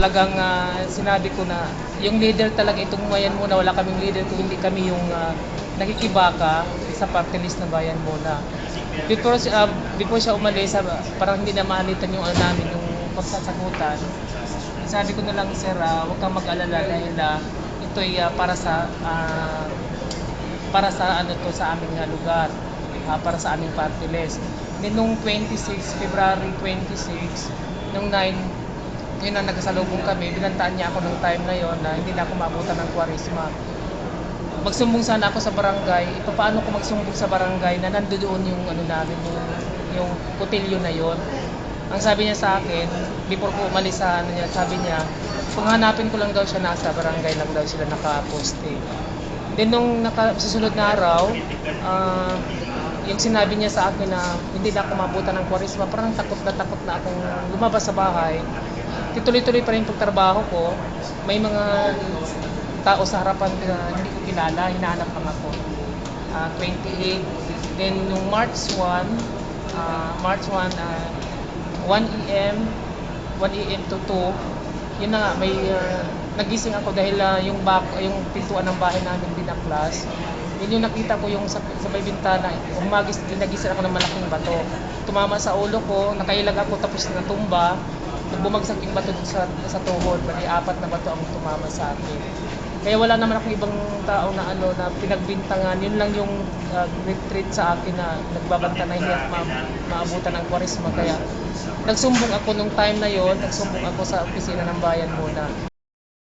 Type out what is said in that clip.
Talagang sinabi ko na yung leader talaga itong bayan muna, wala kaming leader kung hindi kami yung nakikibaka sa party list ng bayan muna. Before siya umalis, parang hindi na maalitan yung namin yung pagsasagutan. Sabi ko na lang, sir, huwag kang mag-alala dahil ito ay para sa ano to sa aming lugar, para sa aming party list. Then nung 26, February 26, nung 9, yun ang nagkasalubong kami, binantaan niya ako ng time na yon na hindi na ako maabutan ng kwarisma. Magsumbong sana ako sa barangay. Paano ko magsumbong sa barangay na nandoon yung ano namin, yung kutilyo na yon. Ang sabi niya sa akin, before ko umalis sa ano niya, sabi niya, kung hanapin ko lang daw siya, nasa barangay lang daw sila nakaposte. Then nung susunod na araw, yung sinabi niya sa akin na hindi na ako mabutan ng kwarisma, parang takot na akong lumabas sa bahay. Tuloy-tuloy pa rin yung pagtrabaho ko. May mga tao sa harapan na hindi ko kilala, hinahanap lang ako. 28, then nung March 1, 1 a.m. 1 a.m. to 2, yun na nga, may nagising ako dahil yung pintuan ng bahay namin binaklas. Yun yung nakita ko yung sa may bintana, nagising ako ng malaking bato. Tumama sa ulo ko, nakailag ako tapos natumba. Bumagsak yung bato sa tuhod, bali 4 na bato ang tumama sa akin. Kaya wala naman akong ibang tao na na pinagbintangan. Yun lang yung retreat sa akin na nagbabanta na hindi ako maabutan ng kwarisma. Kaya nagsumbong ako nung time na yon, nagsumbong ako sa opisina ng bayan muna.